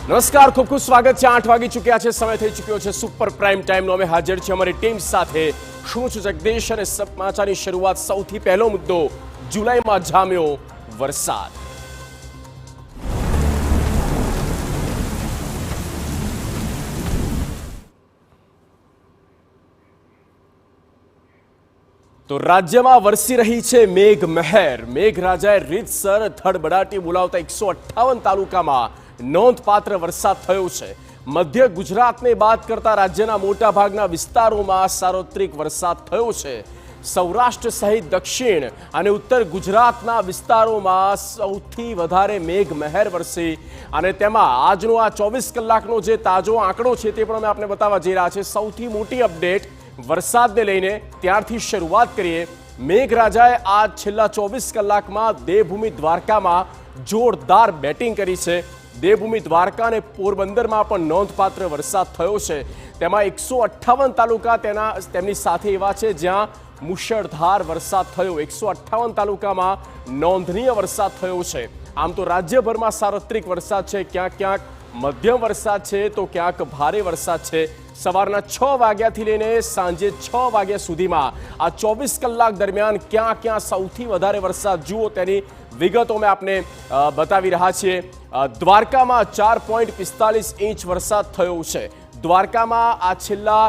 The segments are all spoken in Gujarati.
નમસ્કાર, ખૂબ ખૂબ સ્વાગત છે। 8 વાગી ચૂક્યા છે, સમય થઈ ચૂક્યો છે સુપર પ્રાઇમ ટાઈમનો। અમે હાજર છે અમારી ટીમ સાથે। શું છે જગદીશ? અને સમાચારની શરૂઆત સૌથી પહેલો મુદ્દો, જુલાઈમાં જામ્યો વરસાદ। તો રાજ્યમાં વરસી રહી છે મેઘમહેર। મેઘરાજાએ રીતસર ધડબડાટી બોલાવતા 158 તાલુકામાં નોંધપાત્ર વરસાદ થયો છે। મધ્ય ગુજરાતને બાદ કરતા રાજ્યના મોટાભાગના વિસ્તારોમાં સાર્વત્રિક વરસાદ થયો છે। સૌરાષ્ટ્ર સહિત દક્ષિણ અને ઉત્તર ગુજરાતના વિસ્તારોમાં સૌથી વધારે મેઘમહેર વરસી અને તેમાં આજનો આ 24 કલાકનો જે તાજો આંકડો છે તે પણ અમે આપને બતાવવા જઈ રહ્યા છે। સૌથી મોટી અપડેટ વરસાદને લઈને ત્યારથી શરૂઆત કરીએ। મેઘરાજાએ આ છેલ્લા 24 કલાકમાં દેવભૂમિ દ્વારકામાં જોરદાર બેટિંગ કરી છે। દેવભૂમિ દ્વારકા અને પોરબંદરમાં પણ નોંધપાત્ર વરસાદ થયો છે। તેમાં 158 તાલુકા તેમની સાથે એવા છે જ્યાં મુશળધાર વરસાદ થયો। 158 તાલુકામાં નોંધનીય વરસાદ થયો છે। આમ તો રાજ્યભરમાં સાર્વત્રિક વરસાદ છે, ક્યાંક ક્યાંક મધ્યમ વરસાદ છે તો ક્યાંક ભારે વરસાદ છે। સવારના 6 વાગ્યાથી લઈને સાંજે 6 વાગ્યા સુધીમાં આ 24 કલાક દરમિયાન ક્યાં ક્યાં સૌથી વધારે વરસાદ જુઓ તેની વિગતો અમે આપને બતાવી રહ્યા છીએ। દ્વારકામાં 4.45 ઇંચ વરસાદ થયો છે। દ્વારકામાં આ છેલ્લા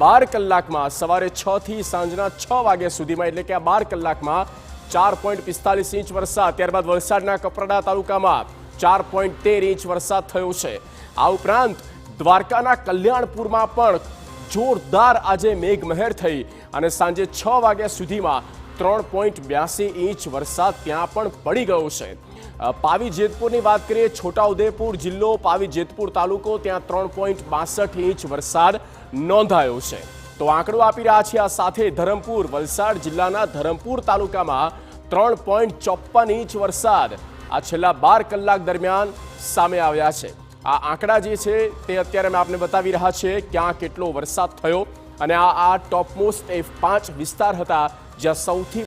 12 કલાકમાં સવારે 6 થી સાંજના 6 વાગ્યા સુધીમાં એટલે કે આ 12 કલાકમાં 4.45 ઇંચ વરસાદ। ત્યારબાદ વલસાડના કપરાડા તાલુકામાં 4.13 ઇંચ વરસાદ થયો છે। આ ઉપરાંત દ્વારકાના કલ્યાણપુરમાં પણ જોરદાર આજે મેઘમહેર થઈ અને સાંજે 6 વાગ્યા સુધીમાં 3.82 ઇંચ વરસાદ ત્યાં પણ પડી ગયો છે। પાવી જેતપુરની વાત કરીએ, છોટાઉદેપુર જિલ્લો, પાવી જેતપુર તાલુકો, ત્યાં 3.62 ઇંચ વરસાદ નોંધાયો છે। તો આંકડો આપી રહ્યા છીએ આ સાથે ધરમપુર, વલસાડ જિલ્લાના ધરમપુર તાલુકામાં 3.54 ઇંચ વરસાદ આ છેલ્લા 12 કલાક દરમિયાન સામે આવ્યા છે। આ આંકડા જે છે તે અત્યારે અમે આપને બતાવી રહ્યા છીએ ક્યાં કેટલો વરસાદ થયો અને આ ટોપમોસ્ટ F5 વિસ્તાર હતા જ્યાં સૌથી